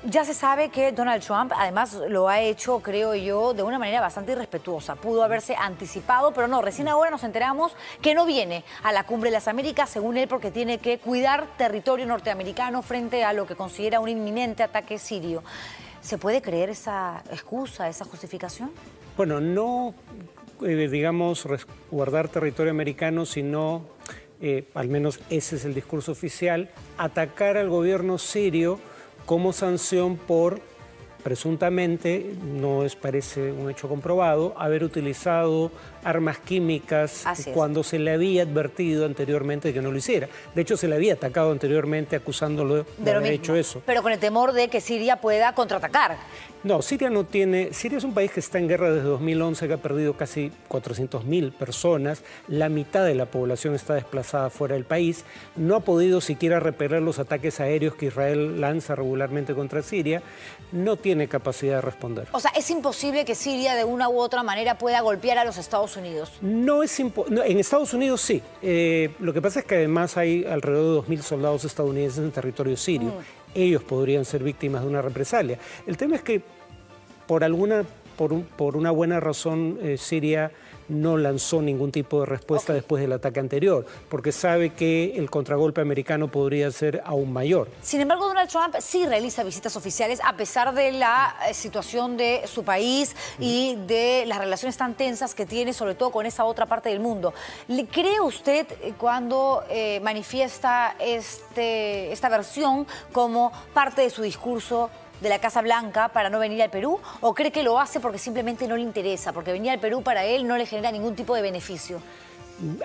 Ya se sabe que Donald Trump, además, lo ha hecho, creo yo, de una manera bastante irrespetuosa. Pudo haberse anticipado, pero no. Recién ahora nos enteramos que no viene a la Cumbre de las Américas, según él, porque tiene que cuidar territorio norteamericano frente a lo que considera un inminente ataque sirio. ¿Se puede creer esa excusa, esa justificación? Bueno, no, digamos, resguardar territorio americano, sino, al menos ese es el discurso oficial, atacar al gobierno sirio como sanción por, presuntamente, no parece un hecho comprobado, haber utilizado armas químicas cuando se le había advertido anteriormente que no lo hiciera. De hecho, se le había atacado anteriormente acusándolo de haber hecho eso. Pero con el temor de que Siria pueda contraatacar. No, Siria no tiene... Siria es un país que está en guerra desde 2011, que ha perdido casi 400.000 personas. La mitad de la población está desplazada fuera del país. No ha podido siquiera repeler los ataques aéreos que Israel lanza regularmente contra Siria. No tiene capacidad de responder. O sea, ¿es imposible que Siria de una u otra manera pueda golpear a los Estados Unidos? No es no, en Estados Unidos sí. Lo que pasa es que además hay alrededor de 2.000 soldados estadounidenses en territorio sirio. Ellos podrían ser víctimas de una represalia. El tema es que por una buena razón Siria no lanzó ningún tipo de respuesta después del ataque anterior, porque sabe que el contragolpe americano podría ser aún mayor. Sin embargo, Donald Trump sí realiza visitas oficiales a pesar de la situación de su país y de las relaciones tan tensas que tiene, sobre todo con esa otra parte del mundo. ¿Le cree usted cuando manifiesta esta versión como parte de su discurso de la Casa Blanca para no venir al Perú? ¿O cree que lo hace porque simplemente no le interesa, porque venir al Perú para él no le genera ningún tipo de beneficio?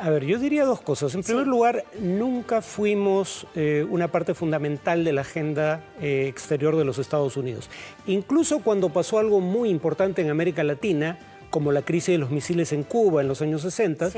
A ver, yo diría dos cosas. En primer lugar, nunca fuimos una parte fundamental de la agenda exterior de los Estados Unidos. Incluso cuando pasó algo muy importante en América Latina, como la crisis de los misiles en Cuba en los años 60,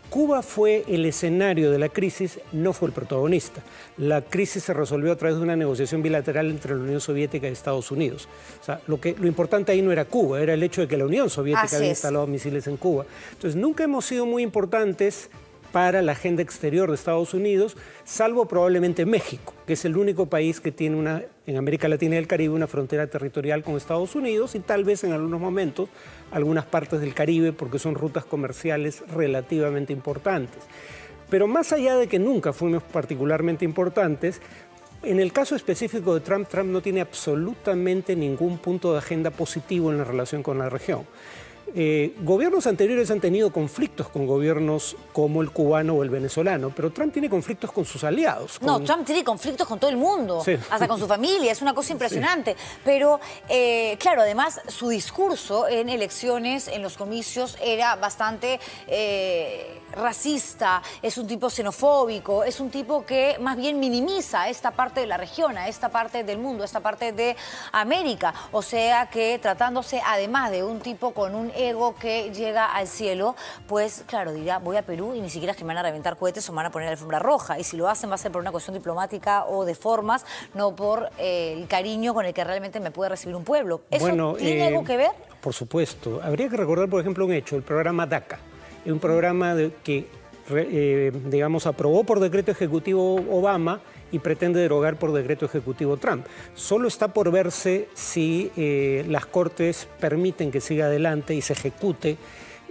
Cuba fue el escenario de la crisis, no fue el protagonista. La crisis se resolvió a través de una negociación bilateral entre la Unión Soviética y Estados Unidos. O sea, lo importante ahí no era Cuba, era el hecho de que la Unión Soviética había instalado misiles en Cuba. Entonces, nunca hemos sido muy importantes para la agenda exterior de Estados Unidos, salvo probablemente México, que es el único país que tiene en América Latina y el Caribe una frontera territorial con Estados Unidos y tal vez en algunos momentos algunas partes del Caribe porque son rutas comerciales relativamente importantes. Pero más allá de que nunca fuimos particularmente importantes, en el caso específico de Trump, Trump no tiene absolutamente ningún punto de agenda positivo en la relación con la región. Gobiernos anteriores han tenido conflictos con gobiernos como el cubano o el venezolano, pero Trump tiene conflictos con sus aliados. No, Trump tiene conflictos con todo el mundo, hasta con su familia, es una cosa impresionante. Pero, claro, además su discurso en elecciones, en los comicios, era bastante racista, es un tipo xenofóbico, es un tipo que más bien minimiza a esta parte de la región, a esta parte del mundo, a esta parte de América. O sea que tratándose además de un tipo con un ego que llega al cielo, pues claro, dirá, voy a Perú y ni siquiera es que me van a reventar cohetes o me van a poner la alfombra roja. Y si lo hacen va a ser por una cuestión diplomática o de formas, no por el cariño con el que realmente me puede recibir un pueblo. ¿Eso tiene algo que ver? Por supuesto. Habría que recordar, por ejemplo, un hecho, el programa DACA. Es un programa que, digamos, aprobó por decreto ejecutivo Obama y pretende derogar por decreto ejecutivo Trump. Solo está por verse si las Cortes permiten que siga adelante y se ejecute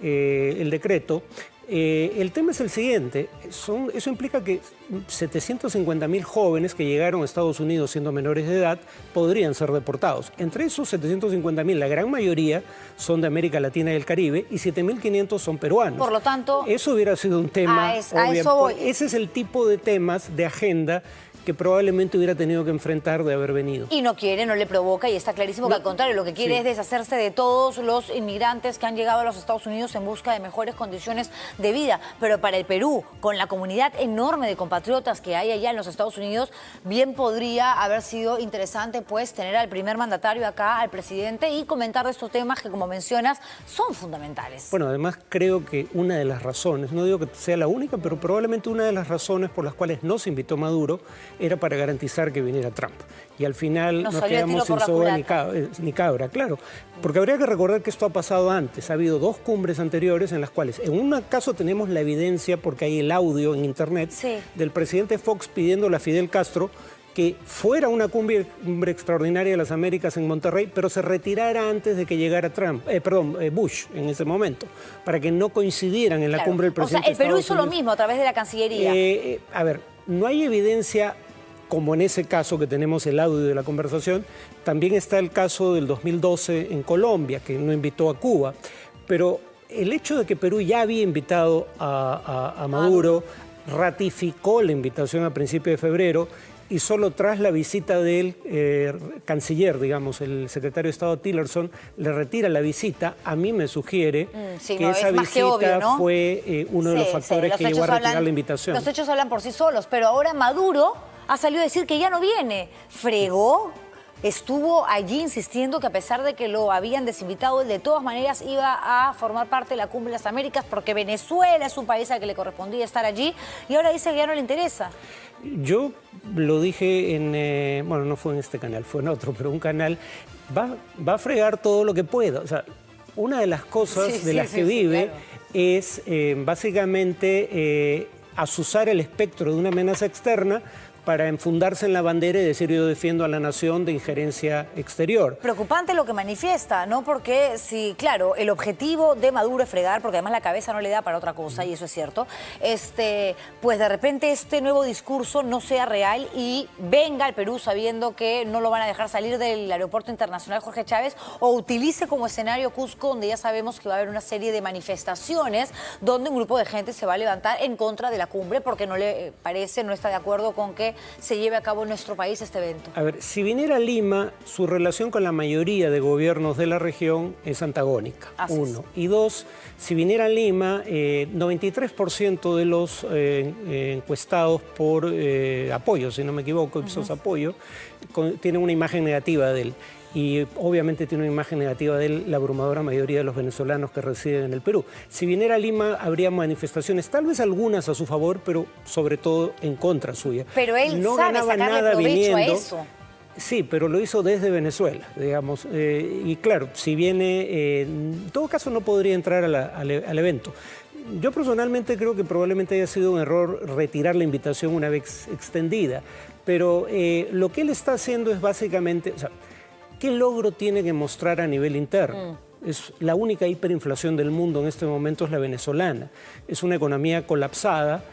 el decreto. El tema es el siguiente, eso implica que 750.000 jóvenes que llegaron a Estados Unidos siendo menores de edad podrían ser deportados. Entre esos 750.000, la gran mayoría son de América Latina y el Caribe y 7.500 son peruanos. Por lo tanto, eso hubiera sido un tema... a eso voy. Ese es el tipo de temas de agenda que probablemente hubiera tenido que enfrentar de haber venido. Y no quiere, no le provoca, y está clarísimo que al contrario, lo que quiere es deshacerse de todos los inmigrantes que han llegado a los Estados Unidos en busca de mejores condiciones de vida. Pero para el Perú, con la comunidad enorme de compatriotas que hay allá en los Estados Unidos, bien podría haber sido interesante pues tener al primer mandatario acá, al presidente, y comentar de estos temas que, como mencionas, son fundamentales. Bueno, además creo que una de las razones, no digo que sea la única, pero probablemente una de las razones por las cuales no se invitó Maduro era para garantizar que viniera Trump. Y al final nos quedamos sin soga ni cabra, claro. Porque habría que recordar que esto ha pasado antes. Ha habido 2 cumbres anteriores en las cuales, en un caso tenemos la evidencia, porque hay el audio en internet, del presidente Fox pidiéndole a Fidel Castro que fuera una cumbre extraordinaria de las Américas en Monterrey, pero se retirara antes de que llegara Bush en ese momento, para que no coincidieran en la cumbre del presidente. O sea, el Perú hizo lo mismo a través de la Cancillería. A ver, no hay evidencia, como en ese caso que tenemos el audio de la conversación. También está el caso del 2012 en Colombia, que no invitó a Cuba, pero el hecho de que Perú ya había invitado a Maduro, ratificó la invitación a principios de febrero, y solo tras la visita del canciller, digamos, el secretario de Estado Tillerson, le retira la visita. A mí me sugiere que esa visita obvio, ¿no? fue uno de los factores que llevó a retirar la invitación. Los hechos hablan por sí solos, pero ahora Maduro ha salido a decir que ya no viene. Fregó. Estuvo allí insistiendo que a pesar de que lo habían desinvitado, de todas maneras iba a formar parte de la Cumbre de las Américas porque Venezuela es un país al que le correspondía estar allí y ahora dice que ya no le interesa. Yo lo dije en, bueno, no fue en este canal, fue en otro, pero un canal, va a fregar todo lo que pueda. O sea, una de las cosas de las que vive claro. es básicamente azuzar el espectro de una amenaza externa para enfundarse en la bandera y decir yo defiendo a la nación de injerencia exterior. Preocupante lo que manifiesta, ¿no? Porque sí, claro, el objetivo de Maduro es fregar, porque además la cabeza no le da para otra cosa, y eso es cierto, pues de repente este nuevo discurso no sea real y venga al Perú sabiendo que no lo van a dejar salir del aeropuerto internacional Jorge Chávez, o utilice como escenario Cusco, donde ya sabemos que va a haber una serie de manifestaciones donde un grupo de gente se va a levantar en contra de la cumbre porque no le parece, no está de acuerdo con que se lleve a cabo en nuestro país este evento. A ver, si viniera a Lima, su relación con la mayoría de gobiernos de la región es antagónica, uno. Y dos, si viniera a Lima, 93% de los encuestados por apoyo, si no me equivoco, Ipsos Apoyo, tienen una imagen negativa de él. Y obviamente tiene una imagen negativa de él la abrumadora mayoría de los venezolanos que residen en el Perú. Si viniera a Lima, habría manifestaciones, tal vez algunas a su favor, pero sobre todo en contra suya. Pero él no sabe ganaba sacarle nada provecho viniendo. a eso. Sí, pero lo hizo desde Venezuela, digamos. Y claro, si viene, en todo caso no podría entrar al evento. Yo personalmente creo que probablemente haya sido un error retirar la invitación una vez extendida, pero lo que él está haciendo es básicamente... O sea, ¿qué logro tiene que mostrar a nivel interno? Es la única hiperinflación del mundo en este momento es la venezolana. Es una economía colapsada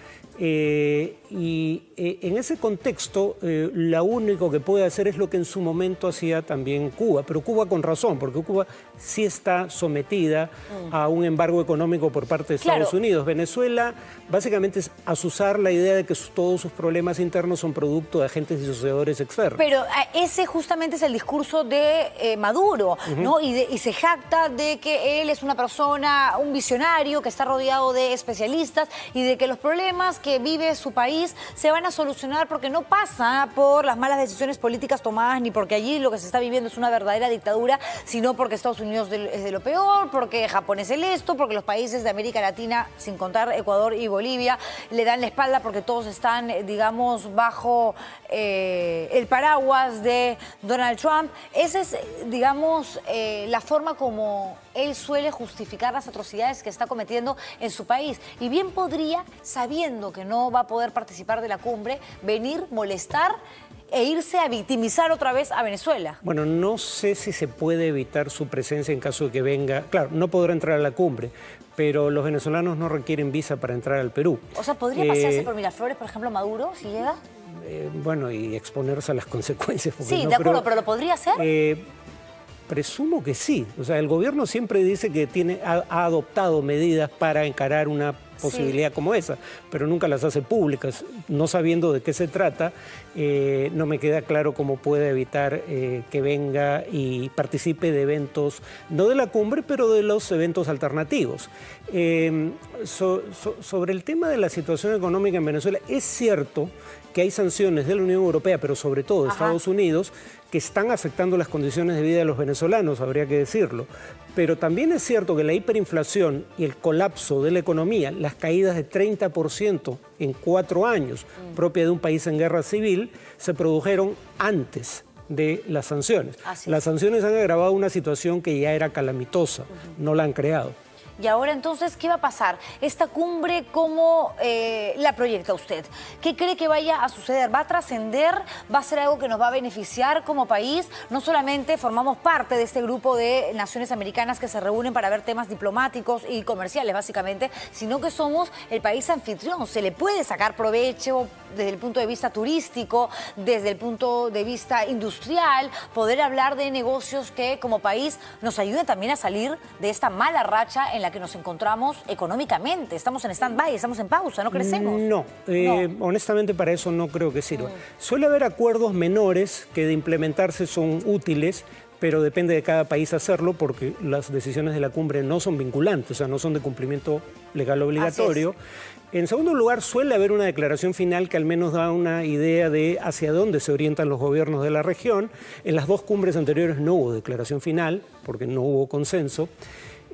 y en ese contexto lo único que puede hacer es lo que en su momento hacía también Cuba, pero Cuba con razón, porque Cuba sí está sometida a un embargo económico por parte de Estados Unidos. Venezuela básicamente es azuzar la idea de que todos sus problemas internos son producto de agentes disociadores externos. Pero ese justamente es el discurso de Maduro, ¿no? Y se jacta de que él es una persona, un visionario que está rodeado de especialistas y de que los problemas que vive su país se van a solucionar porque no pasa por las malas decisiones políticas tomadas ni porque allí lo que se está viviendo es una verdadera dictadura, sino porque Estados Unidos es de lo peor, porque Japón es el esto, porque los países de América Latina, sin contar Ecuador y Bolivia, le dan la espalda porque todos están, digamos, bajo el paraguas de Donald Trump. Esa es, digamos, la forma como él suele justificar las atrocidades que está cometiendo en su país. Y bien podría, sabiendo que no va a poder participar de la cumbre, venir, molestar e irse a victimizar otra vez a Venezuela. Bueno, no sé si se puede evitar su presencia en caso de que venga. Claro, no podrá entrar a la cumbre, pero los venezolanos no requieren visa para entrar al Perú. O sea, ¿podría pasearse por Miraflores, por ejemplo, Maduro, si llega? Bueno, y exponerse a las consecuencias. Sí, no, de acuerdo, pero ¿lo podría hacer? Presumo que sí. O sea, el gobierno siempre dice que ha adoptado medidas para encarar una posibilidad como esa, pero nunca las hace públicas. No sabiendo de qué se trata, no me queda claro cómo puede evitar que venga y participe de eventos, no de la cumbre, pero de los eventos alternativos. Sobre el tema de la situación económica en Venezuela, es cierto que hay sanciones de la Unión Europea, pero sobre todo de Estados Unidos, que están afectando las condiciones de vida de los venezolanos, habría que decirlo. Pero también es cierto que la hiperinflación y el colapso de la economía, las caídas de 30% en 4 años, propia de un país en guerra civil, se produjeron antes de las sanciones. Las sanciones han agravado una situación que ya era calamitosa, no la han creado. Y ahora entonces, ¿qué va a pasar? Esta cumbre, ¿cómo la proyecta usted? ¿Qué cree que vaya a suceder? ¿Va a trascender? ¿Va a ser algo que nos va a beneficiar como país? No solamente formamos parte de este grupo de naciones americanas que se reúnen para ver temas diplomáticos y comerciales, básicamente, sino que somos el país anfitrión. Se le puede sacar provecho desde el punto de vista turístico, desde el punto de vista industrial, poder hablar de negocios que como país nos ayuden también a salir de esta mala racha en la que nos encontramos económicamente. Estamos en stand-by, estamos en pausa, no crecemos. No, honestamente para eso no creo que sirva. Suele haber acuerdos menores que de implementarse son útiles, pero depende de cada país hacerlo porque las decisiones de la cumbre no son vinculantes, o sea, no son de cumplimiento legal obligatorio. En segundo lugar, suele haber una declaración final que al menos da una idea de hacia dónde se orientan los gobiernos de la región. En las dos cumbres anteriores no hubo declaración final porque no hubo consenso.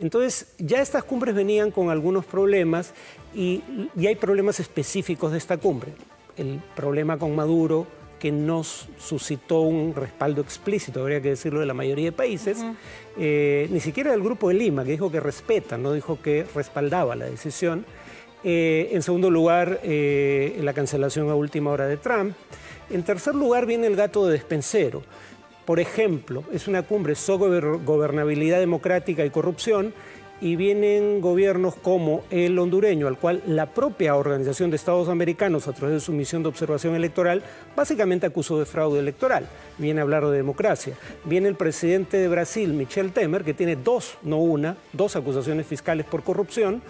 Entonces, ya estas cumbres venían con algunos problemas y hay problemas específicos de esta cumbre. El problema con Maduro, que no suscitó un respaldo explícito, habría que decirlo, de la mayoría de países, ni siquiera del Grupo de Lima, que dijo que respeta, no dijo que respaldaba la decisión. En segundo lugar, la cancelación a última hora de Trump. En tercer lugar, viene el gato de despensero. Por ejemplo, es una cumbre sobre gobernabilidad democrática y corrupción, y vienen gobiernos como el hondureño, al cual la propia Organización de Estados Americanos, a través de su misión de observación electoral, básicamente acusó de fraude electoral. Viene a hablar de democracia. Viene el presidente de Brasil, Michel Temer, que tiene dos acusaciones fiscales por corrupción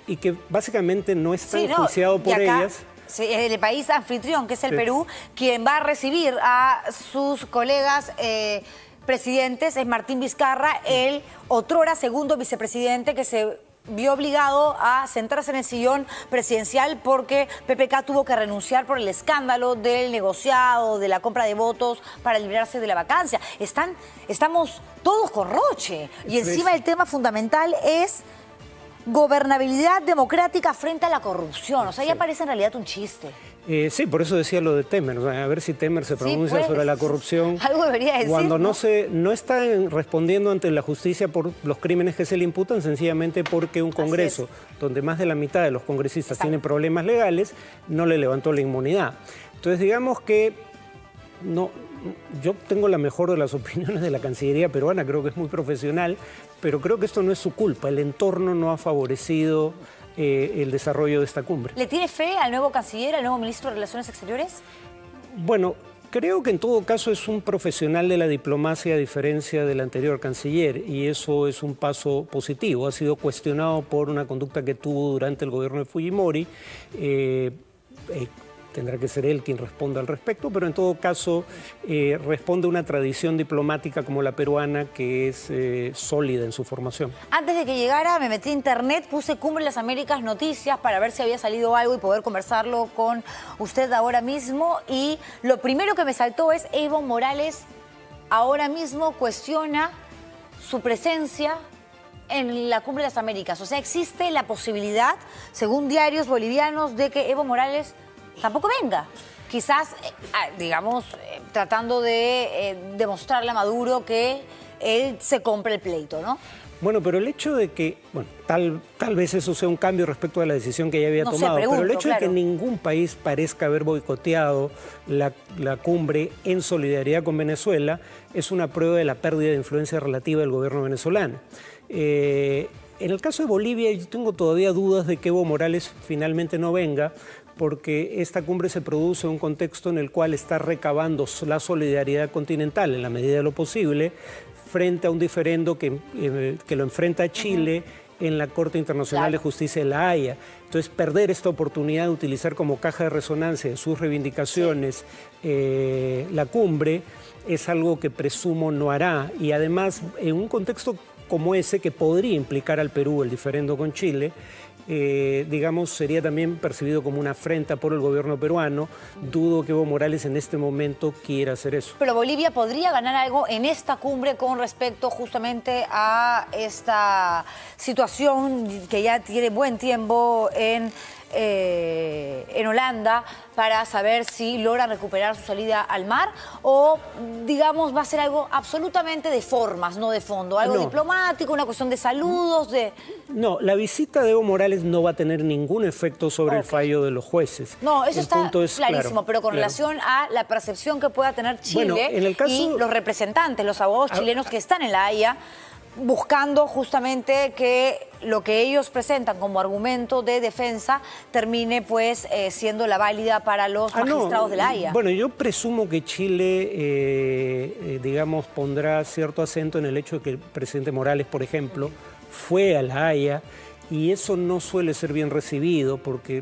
y que básicamente no está enjuiciado por ellas. Sí, el país anfitrión, que es el Perú, quien va a recibir a sus colegas presidentes, es Martín Vizcarra, el otrora segundo vicepresidente que se vio obligado a sentarse en el sillón presidencial porque PPK tuvo que renunciar por el escándalo del negociado, de la compra de votos para librarse de la vacancia. Estamos todos con roche. Y encima el tema fundamental es gobernabilidad democrática frente a la corrupción. O sea, ya parece en realidad un chiste. Sí, por eso decía lo de Temer. O sea, a ver si Temer se pronuncia sobre la corrupción. Algo debería decir. Cuando no está respondiendo ante la justicia por los crímenes que se le imputan, sencillamente porque un Congreso, donde más de la mitad de los congresistas tienen problemas legales, no le levantó la inmunidad. Entonces, digamos que yo tengo la mejor de las opiniones de la Cancillería peruana, creo que es muy profesional, pero creo que esto no es su culpa. El entorno no ha favorecido el desarrollo de esta cumbre. ¿Le tiene fe al nuevo canciller, al nuevo ministro de Relaciones Exteriores? Bueno, creo que en todo caso es un profesional de la diplomacia a diferencia del anterior canciller y eso es un paso positivo. Ha sido cuestionado por una conducta que tuvo durante el gobierno de Fujimori. Tendrá que ser él quien responda al respecto, pero en todo caso responde a una tradición diplomática como la peruana que es sólida en su formación. Antes de que llegara me metí a internet, puse Cumbre de las Américas Noticias para ver si había salido algo y poder conversarlo con usted ahora mismo, y lo primero que me saltó es Evo Morales ahora mismo cuestiona su presencia en la Cumbre de las Américas. O sea, existe la posibilidad, según diarios bolivianos, de que Evo Morales tampoco venga. Quizás, digamos, tratando de demostrarle a Maduro que él se compra el pleito, ¿no? Bueno, pero el hecho de que, bueno, tal vez eso sea un cambio respecto a la decisión que ya había tomado, pero el hecho de que ningún país parezca haber boicoteado la cumbre en solidaridad con Venezuela es una prueba de la pérdida de influencia relativa del gobierno venezolano. En el caso de Bolivia, yo tengo todavía dudas de que Evo Morales finalmente no venga, porque esta cumbre se produce en un contexto en el cual está recabando la solidaridad continental en la medida de lo posible frente a un diferendo que lo enfrenta a Chile en la Corte Internacional de Justicia de La Haya. Entonces, perder esta oportunidad de utilizar como caja de resonancia de sus reivindicaciones la cumbre es algo que presumo no hará. Y además, en un contexto como ese, que podría implicar al Perú el diferendo con Chile, digamos, sería también percibido como una afrenta por el gobierno peruano. Dudo que Evo Morales en este momento quiera hacer eso. Pero Bolivia podría ganar algo en esta cumbre con respecto justamente a esta situación que ya tiene buen tiempo en en Holanda para saber si logran recuperar su salida al mar o, digamos, va a ser algo absolutamente de formas, no de fondo, algo diplomático, una cuestión de saludos, de... No, la visita de Evo Morales no va a tener ningún efecto sobre el fallo de los jueces. No, eso está clarísimo, claro, pero con relación a la percepción que pueda tener Chile y los representantes, los abogados chilenos que están en La Haya, buscando justamente que lo que ellos presentan como argumento de defensa termine pues siendo la válida para los magistrados de La Haya. Bueno, yo presumo que Chile, digamos, pondrá cierto acento en el hecho de que el presidente Morales, por ejemplo, fue a La Haya, y eso no suele ser bien recibido porque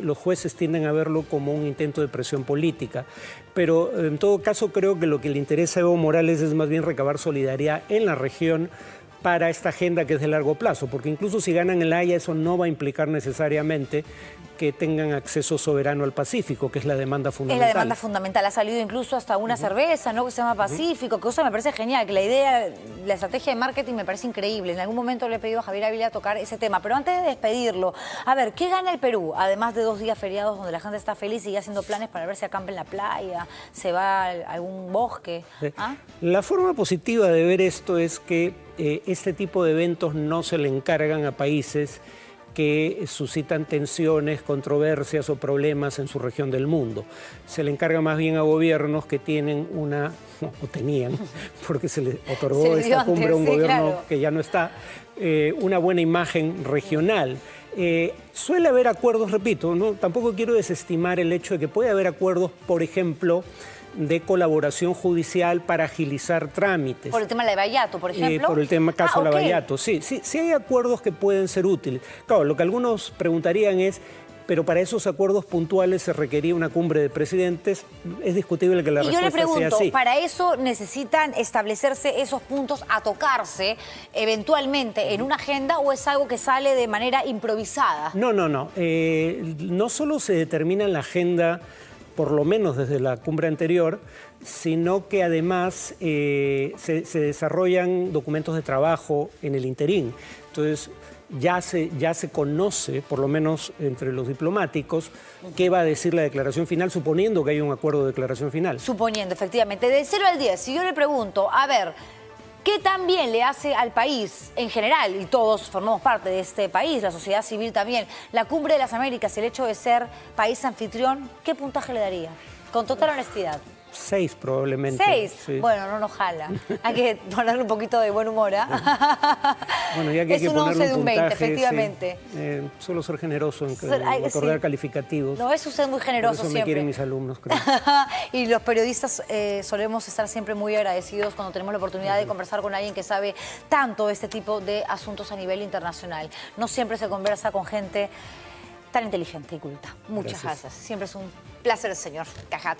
los jueces tienden a verlo como un intento de presión política. Pero en todo caso creo que lo que le interesa a Evo Morales es más bien recabar solidaridad en la región para esta agenda que es de largo plazo, porque incluso si ganan en La Haya eso no va a implicar necesariamente que tengan acceso soberano al Pacífico, que es la demanda fundamental. Es la demanda fundamental. Ha salido incluso hasta una cerveza, ¿no?, que se llama Pacífico, que cosa me parece genial, que la idea, la estrategia de marketing me parece increíble. En algún momento le he pedido a Javier Ávila tocar ese tema, pero antes de despedirlo, a ver, ¿qué gana el Perú? Además de 2 días feriados donde la gente está feliz y ya haciendo planes para ver si acampa en la playa, se va a algún bosque. ¿Ah? La forma positiva de ver esto es que este tipo de eventos no se le encargan a países que suscitan tensiones, controversias o problemas en su región del mundo. Se le encarga más bien a gobiernos que tienen o tenían, porque se les otorgó esta cumbre a un gobierno que ya no está, una buena imagen regional. Suele haber acuerdos, repito, tampoco quiero desestimar el hecho de que puede haber acuerdos, por ejemplo, de colaboración judicial para agilizar trámites. ¿Por el tema de Lavallato, por ejemplo? Por el caso Lavallato, sí hay acuerdos que pueden ser útiles. Claro, lo que algunos preguntarían es, pero para esos acuerdos puntuales se requería una cumbre de presidentes. Es discutible que la respuesta sea así. Y yo le pregunto, ¿para eso necesitan establecerse esos puntos a tocarse eventualmente en una agenda o es algo que sale de manera improvisada? No. No solo se determina en la agenda, por lo menos desde la cumbre anterior, sino que además se desarrollan documentos de trabajo en el interín. Entonces, ya se conoce, por lo menos entre los diplomáticos, qué va a decir la declaración final, suponiendo que hay un acuerdo de declaración final. Suponiendo, efectivamente. Del 0 al 10, si yo le pregunto, a ver, ¿qué tan bien le hace al país en general? Y todos formamos parte de este país, la sociedad civil también. La Cumbre de las Américas, el hecho de ser país anfitrión, ¿qué puntaje le daría? Con total honestidad. 6 probablemente. 6. Sí. Bueno, no nos jala. Hay que ponerle un poquito de buen humor, ¿ah? Bueno, ya que es un 11 de un 20, efectivamente. Sí. Suelo ser generoso en otorgar calificativos. No, es usted muy generoso por eso siempre. me quieren mis alumnos, creo. Y los periodistas solemos estar siempre muy agradecidos cuando tenemos la oportunidad de conversar con alguien que sabe tanto este tipo de asuntos a nivel internacional. No siempre se conversa con gente tan inteligente y culta. Muchas gracias. Siempre es un placer, señor Cajat.